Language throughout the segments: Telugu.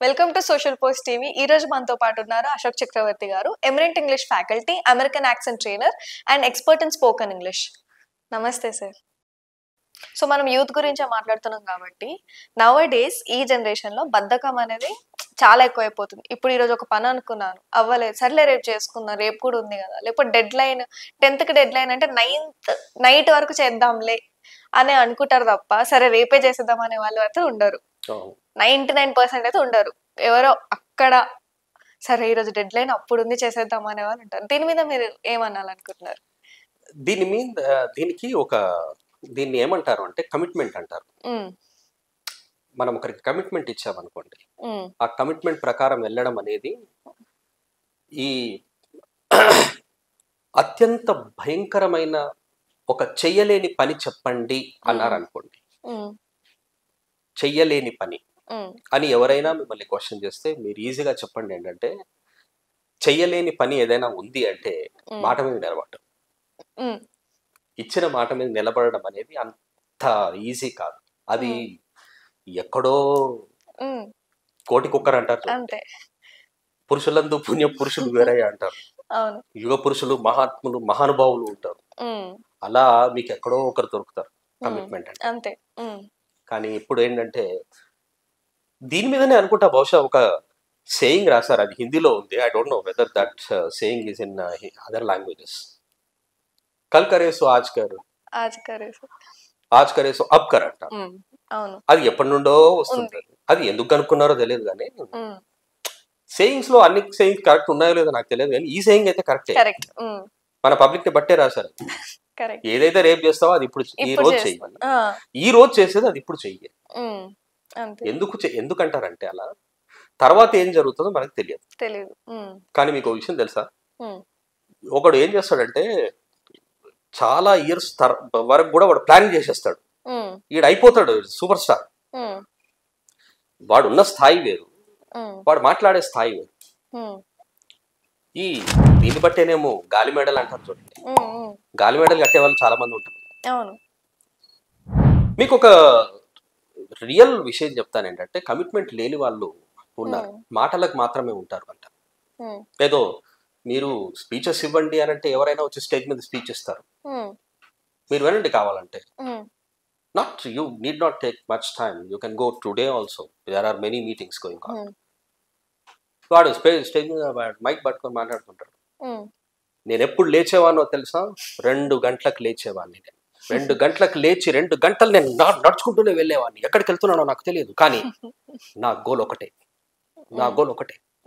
Welcome to social post TV. ఈ రోజు మనతో పాటు ఉన్నారు అశోక్ చక్రవర్తి గారు, eminent English faculty, American accent trainer and expert in spoken English. నమస్తే సార్. సో మనం యూత్ గురించి మాట్లాడుతున్నాం కాబట్టి నౌ డేస్ ఈ జనరేషన్ లో బద్ధకం అనేది చాలా ఎక్కువైపోతుంది. ఇప్పుడు ఈరోజు ఒక పని అనుకున్నాను, అవ్వలేదు, సర్లే రేపు చేసుకుందాం, రేపు కూడా ఉంది కదా, లేకపోతే డెడ్ లైన్ 10th కి డెడ్ లైన్ అంటే 9th నైట్ వరకు చేద్దాంలే అని అనుకుంటారు తప్ప సరే రేపే చేసేద్దాం అనే వాళ్ళు అయితే ఉండరు. 99% అయితే ఉండరు. ఎవరో అక్కడ సరే ఈరోజు డెడ్ లైన్ అప్పుడు ఉంది చేసేద్దాం అనే వాళ్ళు ఉంటారు. దీని మీద మీరు ఏమనాలనుకుంటున్నారు? దీన్ని ఏమంటారు అంటే కమిట్మెంట్ అంటారు. మనం ఒకరికి కమిట్మెంట్ ఇచ్చామనుకోండి, ఆ కమిట్మెంట్ ప్రకారం వెళ్ళడం అనేది ఈ అత్యంత భయంకరమైన ఒక చెయ్యలేని పని చెప్పండి అన్నారు అనుకోండి. చెయ్యలేని పని అని ఎవరైనా మిమ్మల్ని క్వశ్చన్ చేస్తే మీరు ఈజీగా చెప్పండి ఏంటంటే, చెయ్యలేని పని ఏదైనా ఉంది అంటే మాట మీద నిలబడటం. ఇచ్చిన మాట మీద నిలబడడం అనేది అంత ఈజీ కాదు. అది ఎక్కడో కోటి కుక్కర్ అంటారు, పురుషులందు పుణ్య పురుషులు వేరే అంటారు, యుగ పురుషులు మహాత్ములు మహానుభావులు ఉంటారు. అలా మీకు ఎక్కడో ఒకరు దొరుకుతారు కమిట్మెంట్ అంటే. కానీ ఇప్పుడు ఏంటంటే దీని మీదనే అనుకుంటా బహుశా ఒక సేయింగ్ రాశారు, అది హిందీలో ఉంది. I don't know whether that saying is in other languages. కల్ కరే సో ఆజ్ కర్, ఆజ్ కరే సో అబ్ కర్ అంట. అది ఎప్పటి నుండో వస్తుంది. అది ఎందుకు అనుకున్నారో తెలియదు కానీ సేయింగ్స్ లో అన్ని సేయింగ్స్ కరెక్ట్ ఉన్నాయో లేదో నాకు తెలియదు కానీ ఈ సేయింగ్ అయితే కరెక్ట్. మన పబ్లిక్ ని బట్టే రాశారు. ఏదైతే రేపు చేస్తావో అది ఇప్పుడు ఈ రోజు చెయ్యాలి, ఈ రోజు చేసేది అది ఇప్పుడు చెయ్యాలి. ఎందుకంటారంటే అలా తర్వాత ఏం జరుగుతుందో మనకు తెలియదు. కానీ మీకు విషయం తెలుసా, ఒకడు ఏం చేస్తాడంటే చాలా ఇయర్స్ వరకు కూడా వాడు ప్లాన్ చేసేస్తాడు. ఈడు అయిపోతాడు సూపర్ స్టార్. వాడు ఉన్న స్థాయి వేరు, వాడు మాట్లాడే స్థాయి వేరు. ఈ దీన్ని బట్టేనేమో గాలి మేడలు అంటారు చూడండి, గాలి మేడలు కట్టే వాళ్ళు చాలా మంది ఉంటారు. మీకు ఒక రియల్ విషయం చెప్తాను ఏంటంటే, కమిట్మెంట్ లేని వాళ్ళు ఉన్నారు, మాటలకు మాత్రమే ఉంటారు అంట. ఏదో మీరు స్పీచెస్ ఇవ్వండి అని అంటే ఎవరైనా వచ్చి స్టేజ్ మీద స్పీచ్ ఇస్తారు, మీరు వినండి కావాలంటే. Not you need not take much time, you can go today also, there are many meetings going on. వాడు స్టేజ్ మీద మైక్ పట్టుకొని మాట్లాడుతుంటాడు. నేను ఎప్పుడు లేచేవానో తెలుసా, 2 గంటలకు లేచేవాడిని. నేను 2 గంటలకు లేచి 2 గంటలు నేను నడుచుకుంటూనే వెళ్ళేవాడిని. ఎక్కడికి వెళ్తున్నానో నాకు తెలియదు, కానీ నా గోల్ ఒకటే,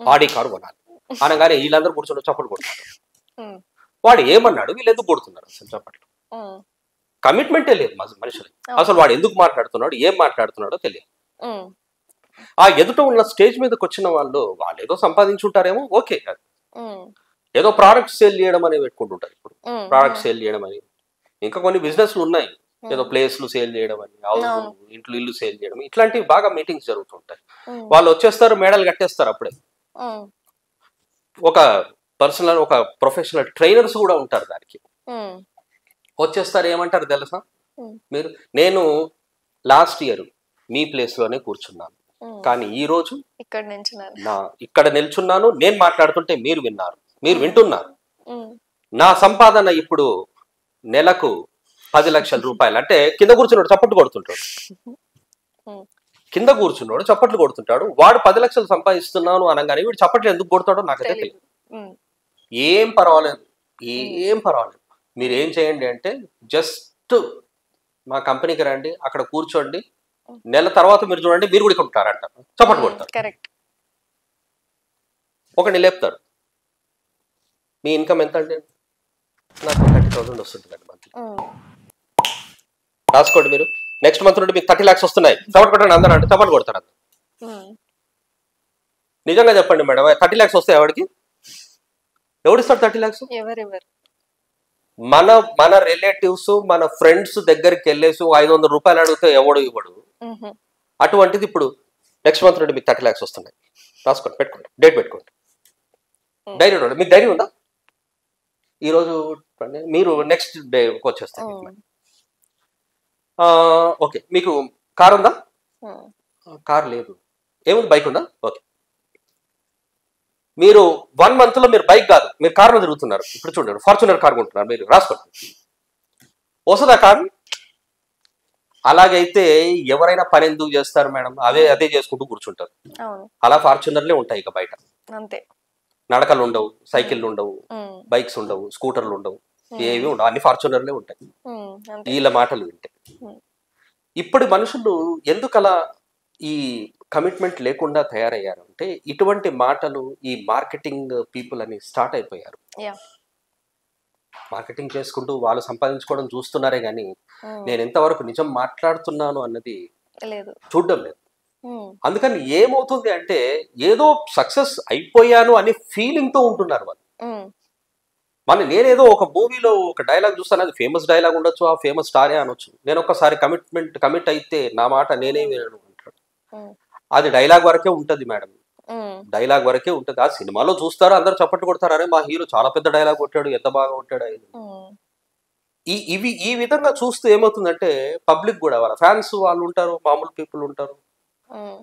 ఆడి కారు కొనాలి అనగానే వీళ్ళందరూ కూర్చొని చప్పట్లు కొడుతున్నారు. వాడు ఏమన్నాడు, వీళ్ళు ఎందుకు కొడుతున్నారు అసలు చప్పట్లు? కమిట్మెంటే లేదు మనుషులు. అసలు వాడు ఎందుకు మాట్లాడుతున్నాడు, ఏం మాట్లాడుతున్నాడో తెలియదు. ఆ ఎదుట ఉన్న స్టేజ్ మీదకి వచ్చిన వాళ్ళు ఏదో సంపాదించుంటారేమో, ఓకే, ఏదో ప్రోడక్ట్ సేల్ చేయడం అని పెట్టుకుంటుంటారు. ఇప్పుడు ప్రోడక్ట్ సేల్ చేయడం అని, ఇంకా కొన్ని బిజినెస్లు ఉన్నాయి, ఏదో ప్లేస్లు సేల్ చేయడం అని, ఇల్లు సేల్ చేయడం, ఇట్లాంటివి బాగా మీటింగ్స్ జరుగుతుంటాయి. వాళ్ళు వచ్చేస్తారు, మేడలు కట్టేస్తారు. అప్పుడే ఒక పర్సనల్ ఒక ప్రొఫెషనల్ ట్రైనర్స్ కూడా ఉంటారు దానికి. వచ్చేస్తారు, ఏమంటారు తెలుసా, నేను లాస్ట్ ఇయర్ మీ ప్లేస్ లోనే కూర్చున్నాను, కానీ ఈ రోజు ఇక్కడ నిల్చున్నాను, నేను మాట్లాడుతుంటే మీరు వింటున్నారు. నా సంపాదన ఇప్పుడు నెలకు 10 లక్షల రూపాయలు. అంటే కింద కూర్చున్నాడు చప్పట్లు కొడుతుంటాడు. వాడు 10 లక్షలు సంపాదిస్తున్నాను అనగానే వీడు చప్పట్లు ఎందుకు కొడతాడో నాకు తెలియదు. ఏం పర్వాలేదు, మీరు ఏం చేయండి అంటే జస్ట్ మా కంపెనీకి రండి, అక్కడ కూర్చోండి, నెల తర్వాత మీరు చూడండి, మీరు కూడా ఇక్కడ ఉంటారంట. చప్పట్లు కొడతారు. ఒకటి లేపుతాడు, మీ ఇన్కమ్ ఎంత అంటే నాకు 30,000 వస్తుంటుందండి మంత్లీ. రాసుకోండి మీరు, నెక్స్ట్ మంత్ నుండి మీకు 30 lakhs వస్తున్నాయి, చప్పట్లు కొట్టండి అందరూ అంటే చప్పట్లు కొడతారు అందరు. నిజంగా చెప్పండి మేడం, 30 lakhs వస్తాయి ఎవడిస్తాడు 30 lakhs? మన రిలేటివ్స్, మన ఫ్రెండ్స్ దగ్గరికి వెళ్ళేసి 500 రూపాయలు అడిగితే ఎవడు ఇవ్వడు. అటువంటిది ఇప్పుడు నెక్స్ట్ మంత్ నుండి మీకు 30 lakhs వస్తున్నాయి. రాసుకోండి, పెట్టుకోండి, డేట్ పెట్టుకోండి. ధైర్యం ఉండండి. మీకు ధైర్యం ఉందా? ఈరోజు మీరు నెక్స్ట్ డేకి వచ్చేస్తారు. ఓకే, మీకు కార్ ఉందా? కార్ లేదు. ఏముంది, బైక్ ఉందా? ఓకే, మీరు 1 month లో మీరు బైక్ కాదు, మీరు కార్లో తిరుగుతున్నారు. ఇప్పుడు చూడండి, ఫార్చునర్ కార్ కొంటున్నారు, మీరు రాసుకోండి, వస్తుందా కారు? అలాగైతే ఎవరైనా పని ఎందుకు చేస్తారు మేడం? అదే చేసుకుంటూ కూర్చుంటారు. అలా ఫార్చునర్లే ఉంటాయి ఇక బయట. అంతే, నడకలు ఉండవు, సైకిళ్ళు ఉండవు, బైక్స్ ఉండవు, స్కూటర్లు ఉండవు, ఏవి ఉండవు, అన్ని ఫార్చునర్లే ఉంటాయి వీళ్ళ మాటలు వింటే. ఇప్పటి మనుషులు ఎందుకలా ఈ కమిట్మెంట్ లేకుండా తయారయ్యారు అంటే, ఇటువంటి మాటలు ఈ మార్కెటింగ్ పీపుల్ అని స్టార్ట్ అయిపోయారు. మార్కెటింగ్ చేసుకుంటూ వాళ్ళు సంపాదించుకోవడం చూస్తున్నారే గానీ నేను ఎంతవరకు నిజం మాట్లాడుతున్నాను అన్నది చూడడం లేదు. అందుకని ఏమవుతుంది అంటే, ఏదో సక్సెస్ అయిపోయాను అనే ఫీలింగ్ తో ఉంటున్నారు వాళ్ళు. నేనేదో ఒక మూవీలో ఒక డైలాగ్ చూస్తాను, అది ఫేమస్ డైలాగ్ ఉండొచ్చు, ఆ ఫేమస్ స్టారే అనొచ్చు. నేను ఒకసారి కమిట్ అయితే నా మాట నేనే వినను అంటాడు. అది డైలాగ్ వరకే ఉంటది మేడం, డైలాగ్ వరకే ఉంటది. ఆ సినిమాలో చూస్తారు, అందరు చప్పట్లు కొడతారు, అరే మా హీరో చాలా పెద్ద డైలాగ్ కొట్టాడు, ఎంత బాగా కొట్టాడు. ఈ విధంగా చూస్తూ ఏమవుతుందంటే, పబ్లిక్ కూడా వాళ్ళ ఫ్యాన్స్ వాళ్ళు ఉంటారు, మామూలు పీపుల్ ఉంటారు.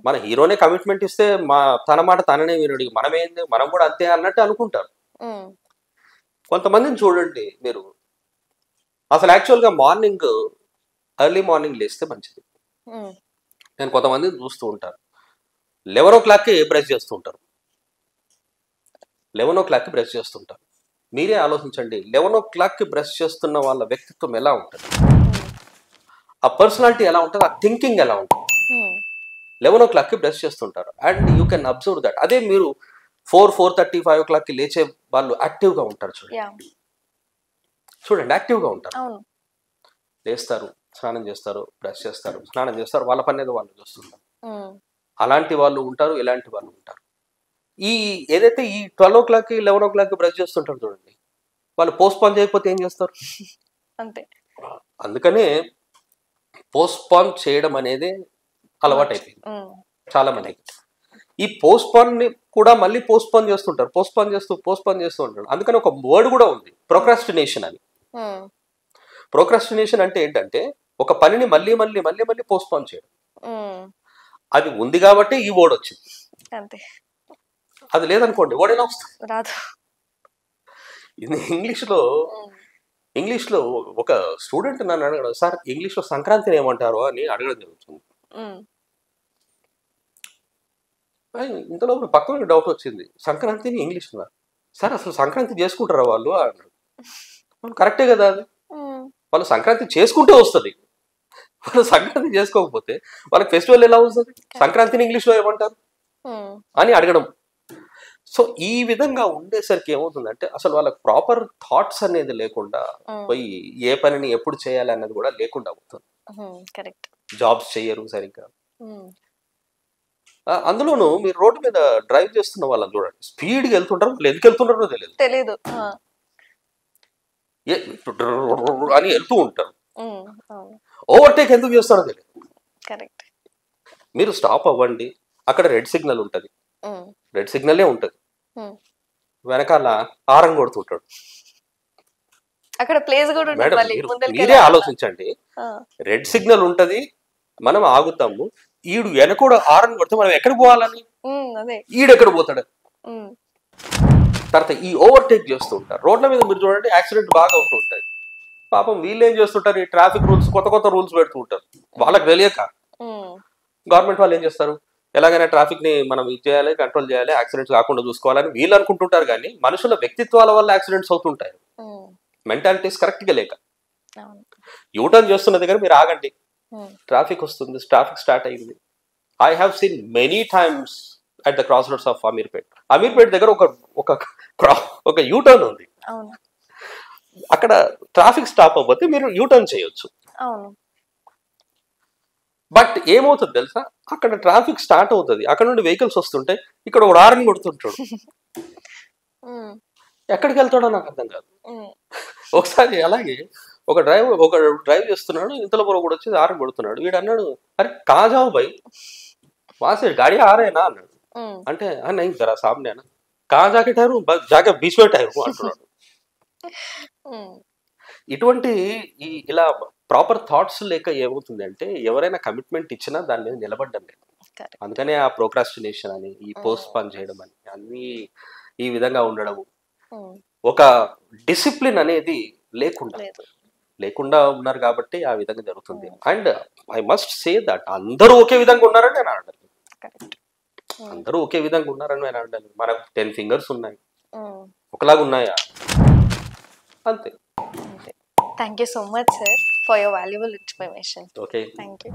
మన హీరోనే కమిట్మెంట్ ఇస్తే తన మాట తననే వినడు, మనమేంది మనం కూడా అంతే అన్నట్టు అనుకుంటారు. కొంతమందిని చూడండి మీరు, అసలు యాక్చువల్గా ఎర్లీ మార్నింగ్ లేస్తే మంచిది. నేను కొంతమందిని చూస్తూ ఉంటాను, 11 o'clockకి బ్రష్ చేస్తూ ఉంటారు. 11 o'clockకి బ్రష్ చేస్తుంటారు. మీరే ఆలోచించండి, 11 o'clockకి బ్రష్ చేస్తున్న వాళ్ళ వ్యక్తిత్వం ఎలా ఉంటుంది, ఆ పర్సనాలిటీ ఎలా ఉంటుంది, ఆ థింకింగ్ ఎలా ఉంటుంది. 11 o'clockకి బ్రష్ చేస్తుంటారు and you can observe that. అదే మీరు 4:30, 5 o'clockకి లేచే వాళ్ళు యాక్టివ్గా ఉంటారు. చూడండి యాక్టివ్గా ఉంటారు. లేస్తారు, స్నానం చేస్తారు, బ్రష్ చేస్తారు, స్నానం చేస్తారు, వాళ్ళ పని ఏదో వాళ్ళు చేస్తుంటారు. అలాంటి వాళ్ళు ఉంటారు, ఇలాంటి వాళ్ళు ఉంటారు. ఏదైతే ఈ 12 o'clockకి 11 o'clockకి బ్రష్ చేస్తుంటారు చూడండి, వాళ్ళు పోస్ట్పోన్ చేయకపోతే ఏం చేస్తారు? అంతే. అందుకనే పోస్ట్పోన్ చేయడం అనేది అలవాటు అయిపోయింది చాలా మందికి. ఈ పోస్ట్పోన్ ని కూడా మళ్ళీ పోస్ట్పోన్ చేస్తుంటారు, పోస్ట్పోన్ చేస్తూ ఉంటారు. అందుకని ఒక వర్డ్ కూడా ఉంది, ప్రోక్రాస్టినేషన్ అని. ప్రోక్రాస్టినేషన్ అంటే ఏంటంటే, ఒక పనిని మళ్ళీ మళ్ళీ మళ్ళీ మళ్ళీ పోస్ట్పోన్ చేయడం. అది ఉంది కాబట్టి ఈ వర్డ్ వచ్చింది. అంతే, అది లేదనుకోండి వర్డ్ ఎలా వస్తుంది? రాదు. ఇంగ్లీష్లో ఒక స్టూడెంట్ నన్ను అడగడం, సార్ ఇంగ్లీష్లో సంక్రాంతిని ఏమంటారు అని అడగడం జరుగుతుంది. ఇంతలో పక్కన డౌట్ వచ్చింది, సంక్రాంతిని ఇంగ్లీష్లో సార్ అసలు సంక్రాంతి చేసుకుంటారా వాళ్ళు అన్నాడు. కరెక్టే కదా, అది వాళ్ళు సంక్రాంతి చేసుకుంటే వస్తుంది, వాళ్ళు సంక్రాంతి చేసుకోకపోతే వాళ్ళకి ఫెస్టివల్ ఎలా వస్తుంది? సంక్రాంతిని ఇంగ్లీష్లో ఏమంటారు అని అడగడం. సో ఈ విధంగా ఉండేసరికి ఏమవుతుందంటే, అసలు వాళ్ళకి ప్రాపర్ థాట్స్ అనేది లేకుండా పోయి ఏ పనిని ఎప్పుడు చేయాలి అన్నది కూడా లేకుండా అవుతుంది. జాబ్స్ చెయ్యరు సరిగ్గా. అందులోనూ మీరు రోడ్డు మీద డ్రైవ్ చేస్తున్న వాళ్ళని చూడండి, స్పీడ్గా వెళ్తుంటారు, వాళ్ళు ఎందుకు వెళ్తుంటారో తెలియదు అని వెళ్తూ ఉంటారు. ఓవర్టేక్ ఎందుకు చేస్తారో తెలియదు. మీరు స్టాప్ అవ్వండి, అక్కడ రెడ్ సిగ్నల్ ఉంటుంది, రెడ్ సిగ్నలే ఉంటుంది, వెనకాల హారన్ కొడుతుంటాడు. అక్కడ ప్లేస్ కూడా ఉంటుంది. మీరే ఆలోచించండి, రెడ్ సిగ్నల్ ఉంటది, మనం ఆగుతాము, ఈడు వెనకూడ హారన్ కొడితే మనం ఎక్కడికి పోవాలని, ఈడెక్కడ పోతాడు. తర్వాత ఈ ఓవర్టేక్ చేస్తూ ఉంటారు రోడ్ల మీద. మీరు చూడండి యాక్సిడెంట్ బాగా అవుతూ ఉంటాయి. పాపం వీళ్ళు ఏం చేస్తుంటారు, ఈ ట్రాఫిక్ రూల్స్ కొత్త రూల్స్ పెడుతూ ఉంటారు. వాళ్ళకి తెలియక గవర్నమెంట్ వాళ్ళు ఏం చేస్తారు, ఎలాగైనా ట్రాఫిక్ ని మనం ఇది చేయాలి, కంట్రోల్ చేయాలి, యాక్సిడెంట్స్ కాకుండా చూసుకోవాలని వీళ్ళు అనుకుంటుంటారు. కానీ మనుషుల వ్యక్తిత్వాల వల్ల యాక్సిడెంట్స్ అవుతుంటాయి, మెంటాలిటీస్ కరెక్ట్ గా లేక. యూటర్న్ చేస్తున్న దగ్గర మీరు ఆగండి, ట్రాఫిక్ వస్తుంది, ట్రాఫిక్ స్టార్ట్ అయింది. I have seen many times at the cross roads of Ameerpet దగ్గర ఒక యూటర్న్ ఉంది. అక్కడ ట్రాఫిక్ స్టాప్ అవ్వకపోతే మీరు యూటర్న్ చేయొచ్చు. బట్ ఏమవుతుంది తెలుసా, అక్కడ ట్రాఫిక్ స్టార్ట్ అవుతుంది, అక్కడ నుండి వెహికల్స్ వస్తుంటాయి, ఇక్కడ ఒక హారన్ కొడుతుంటాడు. ఎక్కడికి వెళ్తాడో నాకు అర్థం కాదు. ఒకసారి అలాగే ఒక డ్రైవ్ చేస్తున్నాడు, ఇంతలో కూడా వచ్చి హారన్ కొడుతున్నాడు. వీడు అన్నాడు, అరే కాజావు భయ్ వాసే గాడి ఆరేనా అన్నాడు. అంటే నహీ జరా సామ్నే అన్న, కహా జాకే టైరు, జాకే బీచ్ మే టైరు అంటున్నాడు. ఇటువంటి ఇలా ప్రాపర్ థాట్స్ లేక ఏమవుతుంది అంటే, ఎవరైనా కమిట్మెంట్ ఇచ్చినా దాని మీద నిలబడ్డం లేదు. అందుకనే ఆ ప్రోక్రాస్టినేషన్ అని, ఈ పోస్ట్ పోన్ చేయడం అని, అన్ని ఈ విధంగా ఉండడము, ఉమ్, ఒక డిసిప్లిన్ అనేది లేకుండా లేదు. లేకుండా ఉన్నారు కాబట్టి ఆ విధంగా జరుగుతుంది. And I must say that అందరూ ఒకే విధంగా ఉన్నారని నేను అనడం. కరెక్ట్. అందరూ ఒకే విధంగా ఉన్నారని నేను అనడం. మనకు 10 ఫింగర్స్ ఉన్నాయి, ఒకలాగా ఉన్నాయా? అంతే. Thank you so much sir for your valuable information. Okay. Thank you.